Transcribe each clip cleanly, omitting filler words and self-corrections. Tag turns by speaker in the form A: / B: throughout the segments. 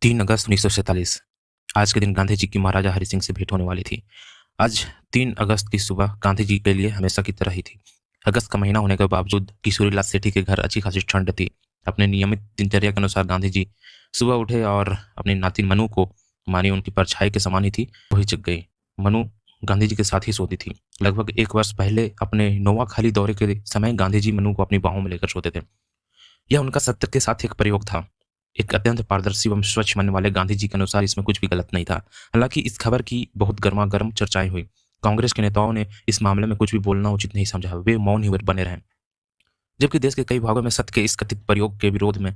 A: 3 अगस्त 1947। आज के दिन गांधी जी की महाराजा हरि सिंह से भेंट होने वाली थी। आज 3 अगस्त की सुबह गांधी जी के लिए हमेशा की तरह ही थी। अगस्त का महीना होने के बावजूद किशोरीलाल सेठी के घर अच्छी खासी ठंड थी। अपने नियमित दिनचर्या के अनुसार गांधी जी सुबह उठे और अपनी नातिन मनु को, मानी उनकी परछाई के समान ही थी, वही जग गई। मनु गांधी जी के साथ ही सोती थी। लगभग 1 वर्ष पहले अपने नोआखाली दौरे के समय गांधी जी मनु को अपनी बाहों में लेकर सोते थे। यह उनका सत्य के साथ एक प्रयोग था। एक अत्यंत पारदर्शी एवं स्वच्छ मन वाले गांधी जी के अनुसार इसमें कुछ भी गलत नहीं था। हालांकि इस खबर की बहुत गर्मागर्म चर्चाएं हुई। कांग्रेस के नेताओं ने इस मामले में कुछ भी बोलना उचित नहीं समझा। वे मौन ही बने रहे, जबकि देश के कई भागों में सत्य के इस कथित प्रयोग के विरोध में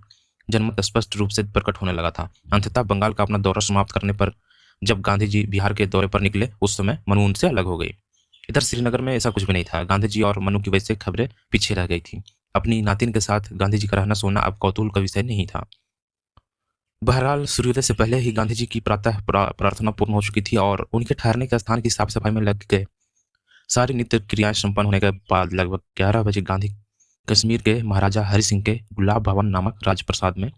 A: जनमत स्पष्ट रूप से प्रकट होने लगा था। अंततः बंगाल का अपना दौरा समाप्त करने पर जब गांधी जी बिहार के दौरे पर निकले, उस समय मनु उनसे अलग हो गई। इधर श्रीनगर में ऐसा कुछ भी नहीं था। गांधी जी और मनु की वजह से खबरें पीछे रह गई थी। अपनी नातिन के साथ गांधी जी का रहना सोना अब कौतूहल का विषय नहीं था। बहरहाल सूर्योदय से पहले ही गांधी जी की प्रातः प्रार्थना पूर्ण हो चुकी थी और उनके ठहरने के स्थान की साफ सफाई में लग गए। सारी नित्य क्रियाएं संपन्न होने के बाद लगभग 11 बजे गांधी कश्मीर के महाराजा हरि सिंह के गुलाब भवन नामक राजप्रसाद में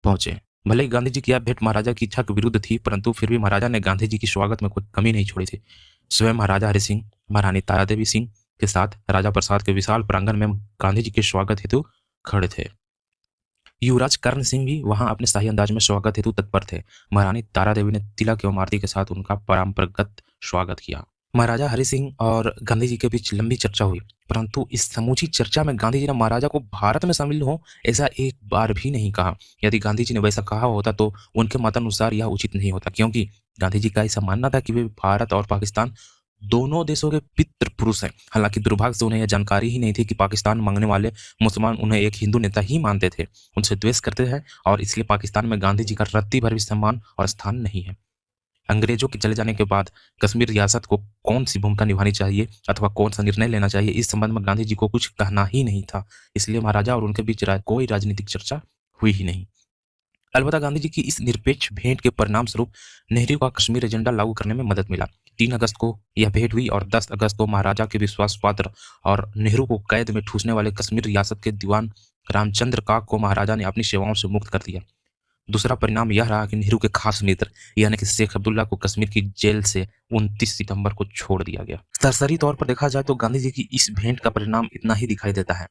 A: पहुंचे। भले ही गांधी जी की यह भेंट महाराजा की इच्छा के विरुद्ध थी, परंतु फिर भी महाराजा ने गांधी जी के स्वागत में कोई कमी नहीं छोड़ी थी। स्वयं महाराजा हरि सिंह महारानी तारादेवी सिंह के साथ राजा प्रसाद के विशाल प्रांगण में गांधी जी के स्वागत हेतु खड़े थे। युवराज कर्ण सिंह भी वहां अपने शाही अंदाज में स्वागत हेतु तत्पर थे। महारानी तारा देवी ने तिलक एवं आरती के साथ उनका परंपरागत स्वागत किया। महाराजा हरि सिंह और गांधी जी के बीच लंबी चर्चा हुई, परंतु इस समूची चर्चा में गांधी जी ने महाराजा को भारत में शामिल हो ऐसा एक बार भी नहीं कहा। यदि गांधी जी ने वैसा कहा होता तो उनके मतानुसार यह उचित नहीं होता, क्योंकि गांधी जी का ऐसा मानना था कि वे भारत और पाकिस्तान दोनों देशों के पितृ पुरुष हैं। हालांकि दुर्भाग्य से उन्हें यह जानकारी ही नहीं थी कि पाकिस्तान मांगने वाले मुसलमान उन्हें एक हिंदू नेता ही मानते थे, उनसे द्वेष करते हैं, और इसलिए पाकिस्तान में गांधी जी का रत्ती भर भी सम्मान और स्थान नहीं है। अंग्रेजों के चले जाने के बाद कश्मीर रियासत को कौन सी भूमिका निभानी चाहिए अथवा कौन सा निर्णय लेना चाहिए, इस संबंध में गांधी जी को कुछ कहना ही नहीं था। इसलिए महाराजा और उनके बीच कोई राजनीतिक चर्चा हुई ही नहीं। अलबत्ता गांधी जी की इस निरपेक्ष भेंट के परिणाम स्वरूप नेहरू का कश्मीर एजेंडा लागू करने में मदद मिला। 3 अगस्त को यह भेंट हुई और 10 अगस्त को महाराजा के विश्वास पात्र और नेहरू को कैद में ठूसने वाले कश्मीर रियासत के दीवान रामचंद्र काक को महाराजा ने अपनी सेवाओं से मुक्त कर दिया। दूसरा परिणाम यह रहा कि नेहरू के खास मित्र यानी कि शेख अब्दुल्ला को कश्मीर की जेल से 29 सितंबर को छोड़ दिया गया। सरसरी तौर पर देखा जाए तो गांधी जी की इस भेंट का परिणाम इतना ही दिखाई देता है,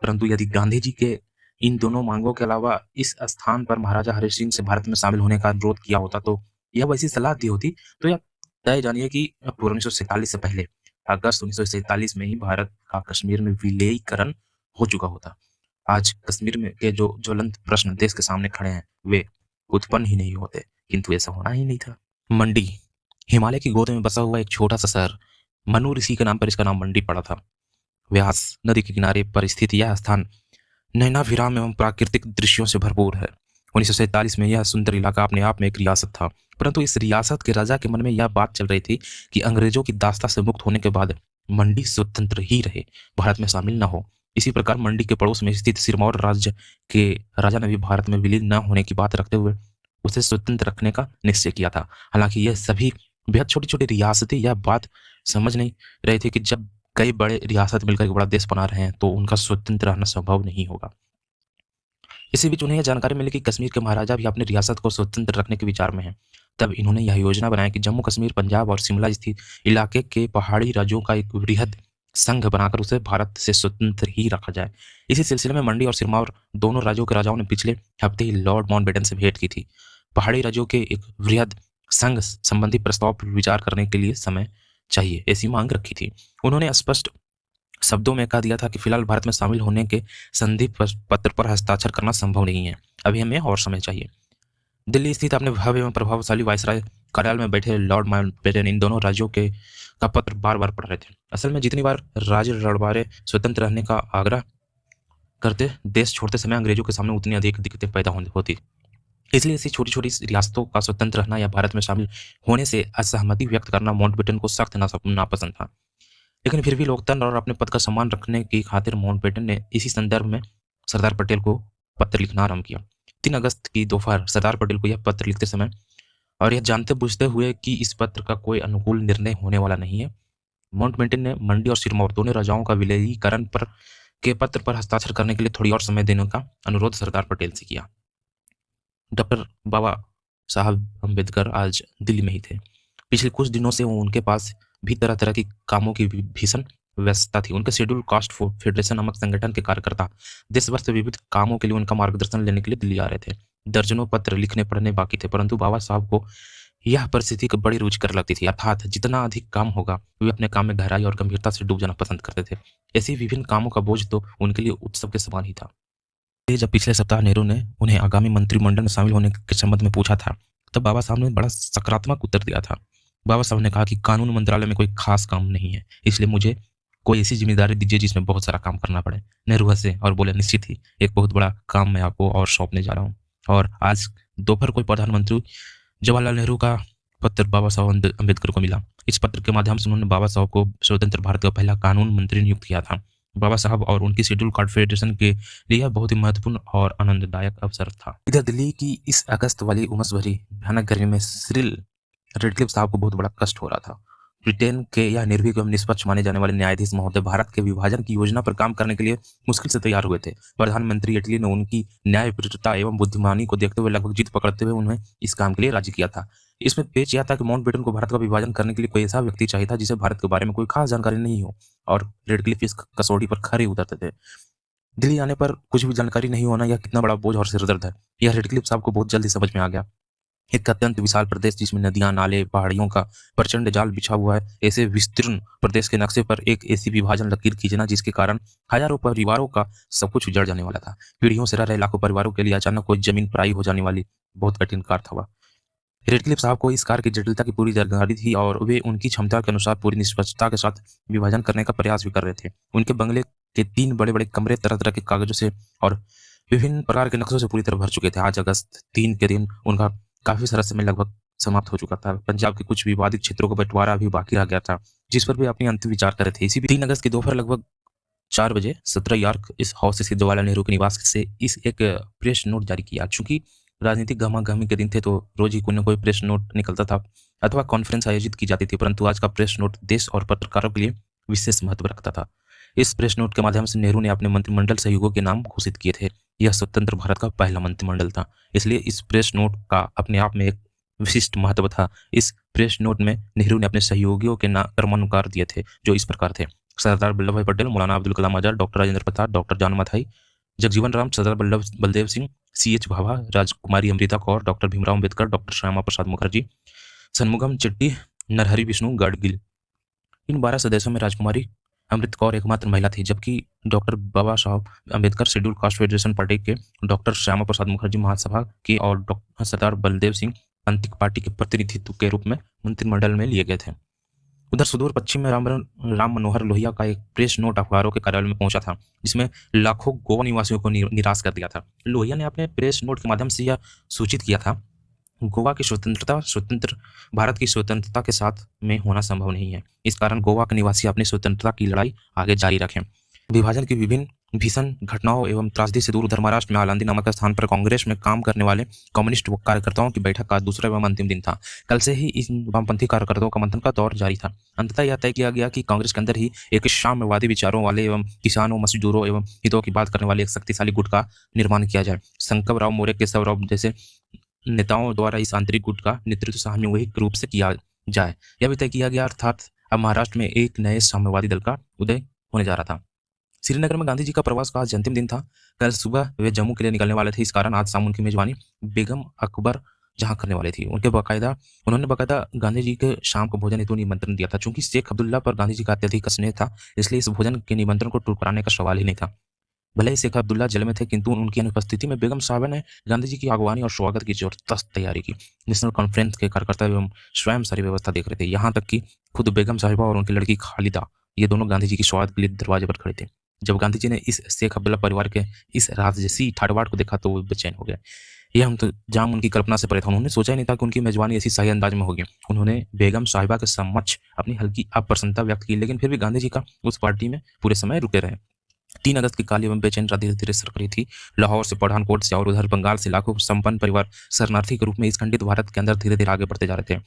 A: परंतु यदि गांधी जी के इन दोनों मांगों के अलावा इस स्थान पर महाराजा हरि सिंह से भारत में शामिल होने का अनुरोध किया होता तो या वैसी सलाह दी होती, तो यह तय जानिए कि पूर्व 1947 से पहले अगस्त 1947 में ही भारत का कश्मीर में विलीनीकरण हो चुका होता। आज कश्मीर में के जो ज्वलंत प्रश्न देश के सामने खड़े हैं, वे उत्पन्न ही नहीं होते, किंतु ऐसा होना ही नहीं था। मंडी हिमालय की गोद में बसा हुआ एक छोटा सा शहर। मनु ऋषि के नाम पर इसका नाम मंडी पड़ा था। व्यास नदी के किनारे पर स्थित यह स्थान नैनाभिराम एवं प्राकृतिक दृश्यों से भरपूर है। 1947 में यह सुंदर इलाका अपने आप में एक रियासत था, परंतु इस रियासत के राजा के मन में यह बात चल रही थी कि अंग्रेजों की दास्ता से मुक्त होने के बाद मंडी स्वतंत्र ही रहे, भारत में शामिल न हो। इसी प्रकार मंडी के पड़ोस में स्थित सिरमौर राज्य के राजा ने भी भारत में विलीन न होने की बात रखते हुए उसे स्वतंत्र रखने का निश्चय किया था। हालांकि यह सभी बेहद छोटी छोटी रियासतें यह बात समझ नहीं रहे थे कि जब कई बड़े रियासत मिलकर एक बड़ा देश बना रहे हैं तो उनका स्वतंत्र रहना संभव नहीं होगा। इसी बीच उन्हें यह जानकारी मिली कि कश्मीर के महाराजा भी अपनी रियासत को स्वतंत्र रखने के विचार में हैं। तब इन्होंने यह योजना बनाई कि जम्मू कश्मीर, पंजाब और शिमला स्थित इलाके के पहाड़ी राज्यों का एक वृहद संघ बनाकर उसे भारत से स्वतंत्र ही रखा जाए। इसी सिलसिले में मंडी और सिरमौर दोनों राज्यों के राजाओं ने पिछले हफ्ते ही लॉर्ड माउंटबेटन से भेंट की थी। पहाड़ी राज्यों के एक वृहद संघ संबंधी प्रस्ताव पर विचार करने के लिए समय चाहिए, ऐसी मांग रखी थी। उन्होंने स्पष्ट शब्दों में कह दिया था कि फिलहाल भारत में शामिल होने के संधि पत्र पर हस्ताक्षर करना संभव नहीं है, अभी हमें और समय चाहिए। दिल्ली स्थित अपने भव्य एवं प्रभावशाली वायसराय कार्यालय में बैठे लॉर्ड माउंटबेटन इन दोनों राज्यों के का पत्र बार बार पढ़ रहे थे। असल में जितनी बार राज्य रड़बारे स्वतंत्र रहने का आग्रह करते, देश छोड़ते समय अंग्रेजों के सामने उतनी अधिक दिक्कतें पैदा होती। इसलिए ऐसी छोटी छोटी रियासतों का स्वतंत्र रहना या भारत में शामिल होने से असहमति व्यक्त करना माउंटबेटन को सख्त नापसंद था। लेकिन फिर भी लोकतंत्र और अपने पद का सम्मान रखने की खातिर माउंटबेटन ने इसी संदर्भ में सरदार पटेल को पत्र लिखना आरंभ किया। 3 अगस्त की दोपहर सरदार पटेल को यह पत्र लिखते समय और यह जानते बुझते हुए कि इस पत्र का कोई अनुकूल निर्णय होने वाला नहीं है, माउंटबेटन ने मंडी और सिरमौर दोनों राजाओं का विलीनीकरण पर के पत्र पर हस्ताक्षर करने के लिए थोड़ी और समय देने का अनुरोध सरदार पटेल से किया। डॉक्टर बाबा साहब अम्बेडकर आज दिल्ली में ही थे। पिछले कुछ दिनों से उनके पास भी तरह-तरह की कामों की भीषण व्यस्तता थी। उनके शेड्यूल कास्ट फेडरेशन नामक संगठन के कार्यकर्ता देश भर से विविध कामों के लिए उनका मार्गदर्शन लेने के लिए दिल्ली आ रहे थे। दर्जनों पत्र लिखने पढ़ने बाकी थे, परंतु बाबा साहब को यह परिस्थिति को बड़ी रुचिकर लगती थी। अर्थात जितना अधिक काम होगा, वे अपने काम में गहराई और गंभीरता से डूब जाना पसंद करते थे। ऐसे विभिन्न कामों का बोझ तो उनके लिए उत्सव के समान ही था। जब पिछले सप्ताह नेहरू ने उन्हें आगामी मंत्रिमंडल में शामिल होने के संबंध में पूछा था, तब बाबा साहब ने बड़ा सकारात्मक उत्तर दिया था। बाबा साहब ने कहा कि कानून मंत्रालय में कोई खास काम नहीं है, इसलिए मुझे कोई ऐसी जिम्मेदारी दीजिए जिसमें बहुत सारा काम करना पड़े। नेहरू हंसे और बोले, निश्चित ही एक बहुत बड़ा काम मैं आपको और सौंपने जा रहा हूँ। और आज दोपहर को प्रधानमंत्री जवाहरलाल नेहरू का पत्र बाबा साहब अम्बेडकर को मिला। इस पत्र के माध्यम से उन्होंने बाबा साहब को स्वतंत्र भारत का पहला कानून मंत्री नियुक्त किया था। बाबा साहब और उनकी शेड्यूल कार्ड फेडरेशन के लिए यह बहुत ही महत्वपूर्ण और आनंददायक अवसर था। इधर दिल्ली की इस अगस्त वाली उमस भरी भयानक गर्मी में सिरिल रेडक्लिफ साहब को बहुत बड़ा कष्ट हो रहा था। ब्रिटेन के यह निर्भीक एवं निष्पक्ष माने जाने वाले न्यायाधीश महोदय भारत के विभाजन की योजना पर काम करने के लिए मुश्किल से तैयार हुए थे। प्रधानमंत्री इटली ने उनकी न्यायप्रियता एवं बुद्धिमानी को देखते हुए लगभग जीत पकड़ते हुए उन्हें इस काम के लिए राजी किया था। इसमें पेच यह था कि माउंटबेटन को भारत का विभाजन करने के लिए कोई ऐसा व्यक्ति चाहिए था जिसे भारत के बारे में कोई खास जानकारी नहीं हो, और रेडक्लिफ इस कसौटी पर खरे उतरते थे। दिल्ली आने पर कुछ भी जानकारी नहीं होना यह कितना बड़ा बोझ और सिरदर्द है, यह रेडक्लिफ साहब को बहुत जल्दी समझ में आ गया। एक अत्यंत विशाल प्रदेश जिसमें नदियां, नाले, पहाड़ियों का प्रचंड जाल बिछा हुआ है, ऐसे विस्तीर्ण प्रदेश के नक्शे पर एक ऐसी विभाजन लकीर खींचना जिसके कारण हजारों परिवारों का सब कुछ उजड़ जाने वाला था। पीढ़ियों से रह रहे लाखों परिवारों के लिए अचानक कोई जमीन पराई हो जाने वाली बहुत कठिन कार्य था वह। रेडक्लिफ साहब को इस कार्य की जटिलता की पूरी जानकारी थी और वे उनकी क्षमता के अनुसार पूरी निष्पक्षता के साथ विभाजन करने का प्रयास भी कर रहे थे। उनके बंगले के 3 बड़े-बड़े कमरे तरह-तरह के कागजों से और विभिन्न प्रकार के नक्शों से पूरी तरह भर चुके थे। आज अगस्त 3 के दिन उनका काफी सारा समय लगभग समाप्त हो चुका था। पंजाब के कुछ विवादित क्षेत्रों का बंटवारा अभी बाकी रह गया था, जिस पर वे अपनी अंतिम विचार कर रहे थे। इसी 3 अगस्त की दोपहर लगभग 4 बजे 17 यॉर्क इस हाउस स्थित जवाहरलाल नेहरू के निवास से इस एक प्रेस नोट जारी किया। चूंकि राजनीतिक गहमा-गहमी के दिन थे, तो रोज ही कोई न कोई प्रेस नोट निकलता था अथवा कॉन्फ्रेंस आयोजित की जाती थी, परंतु आज का प्रेस नोट देश और पत्रकारों के लिए विशेष महत्व रखता था। इस प्रेस नोट के माध्यम से नेहरू ने अपने मंत्रिमंडल सहयोगियों के नाम घोषित किए थे। यह स्वतंत्र भारत का पहला मंत्रिमंडल था, इसलिए इस प्रेस नोट का अपने आप में एक विशिष्ट महत्व था। इस प्रेस नोट में नेहरू ने अपने सहयोगियों के क्रमानुसार दिए थे, जो इस प्रकार थे: सरदार वल्लभ भाई पटेल, मौलाना अब्दुल कलाम आजाद, डॉक्टर राजेंद्र प्रसाद, डॉक्टर जान मथाई, जगजीवन राम, सरदार बलदेव सिंह, C.H. भाभा, राजकुमारी अमृता कौर, डॉक्टर भीमराव अम्बेडकर, डॉक्टर श्यामा प्रसाद मुखर्जी, शनमुगम चेट्टी, नरहरि विष्णु गाडगिल। इन 12 सदस्यों में राजकुमारी अमृत कौर एकमात्र महिला थी, जबकि डॉक्टर बाबा Saheb Ambedkar schedule caste federation party के, डॉक्टर श्यामा प्रसाद मुखर्जी महासभा के और डॉक्टर सरदार बलदेव सिंह अंतिक पार्टी के प्रतिनिधित्व के रूप में मंत्रिमंडल में लिए गए थे। उधर सुदूर पश्चिम में राम मनोहर लोहिया का एक प्रेस नोट अखबारों के कार्यालय में पहुंचा था, जिसमें लाखों गोवा निवासियों को निराश कर दिया था। लोहिया ने अपने प्रेस नोट के माध्यम से यह सूचित किया था, गोवा की स्वतंत्र भारत की स्वतंत्रता के साथ में होना संभव नहीं है। इस कारण गोवा के निवासी अपनी स्वतंत्रता की लड़ाई आगे जारी रखें। विभाजन की विभिन्न भीषण घटनाओं एवं त्रासदी से दूर उधर महाराष्ट्र में आलंदी नामक स्थान पर कांग्रेस में काम करने वाले कम्युनिस्ट कार्यकर्ताओं की बैठक का दूसरा एवं अंतिम दिन था। कल से ही इन वामपंथी कार्यकर्ताओं का मंथन का दौर जारी था। अंततः यह तय किया गया कि कांग्रेस के अंदर ही एक साम्यवादी विचारों वाले एवं किसानों, मजदूरों एवं हितों की बात करने वाले एक शक्तिशाली गुट का निर्माण किया जाए। शंकरराव मोरे, केशव राव जैसे नेताओं द्वारा इस आंतरिक गुट का नेतृत्व सामूहिक रूप से किया जाए, यह भी तय किया गया। अर्थात अब महाराष्ट्र में एक नए साम्यवादी दल का उदय होने जा रहा था। श्रीनगर में गांधी जी का प्रवास का आज अंतिम दिन था। कल सुबह वे जम्मू के लिए निकलने वाले थे। इस कारण आज शाम उनकी मेजबानी बेगम अकबर जहां करने वाली थी। उन्होंने बाकायदा गांधी जी के शाम को भोजन हेतु निमंत्रण दिया था। चूंकि शेख अब्दुल्ला पर गांधी जी का अत्यधिक स्नेह था, इसलिए इस भोजन के निमंत्रण को ठुकराने का सवाल ही नहीं था। भले ही शेख अब्दुल्ला जेल में थे, किंतु उनकी अनुपस्थिति में बेगम साहबा ने गांधी जी की अगवानी और स्वागत की जबरदस्त तैयारी की। नेशनल कॉन्फ्रेंस के कार्यकर्ता एवं स्वयं सारी व्यवस्था देख रहे थे। यहाँ तक कि खुद बेगम साहिबा और उनकी लड़की खालिदा, ये दोनों गांधी जी की स्वागत के लिए दरवाजे पर खड़े थे। जब गांधी जी ने इस शेख अब्दुल्ला परिवार के इस राजसी ठाटबाट को देखा तो वो बेचैन हो गए। यह हम तो जाम उनकी कल्पना से परे था। उन्होंने सोचा ही नहीं था कि उनकी मेजबानी ऐसी शाही अंदाज में होगी। उन्होंने बेगम साहिबा के समक्ष अपनी हल्की अप्रसन्नता व्यक्त की, लेकिन फिर भी गांधी जी का उस पार्टी में पूरे समय रुके रहे। 3 अगस्त की काली एवं बेचैन रात धीरे धीरे सरक रही थी। लाहौर से, पठानकोट से और उधर बंगाल से लाखों संपन्न परिवार शरणार्थी के रूप में इस खंडित भारत के अंदर धीरे धीरे आगे बढ़ते जा रहे थे।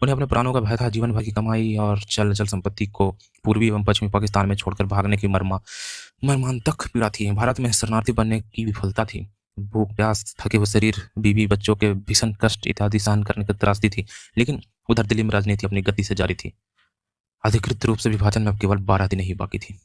A: उन्हें अपने प्राणों का भय था। जीवन भर की कमाई और चल संपत्ति को पूर्वी एवं पश्चिमी पाकिस्तान में छोड़कर भागने की मर्मांतक पीड़ा थी। भारत में शरणार्थी बनने की विफलता थी। भूख, प्यास, थके हुए शरीर, बीवी, बच्चों के भीषण कष्ट इत्यादि सहन करने की त्रासदी थी। लेकिन उधर दिल्ली में राजनीति अपनी गति से जारी थी। अधिकृत रूप से विभाजन में अब केवल 12 दिन ही बाकी थी।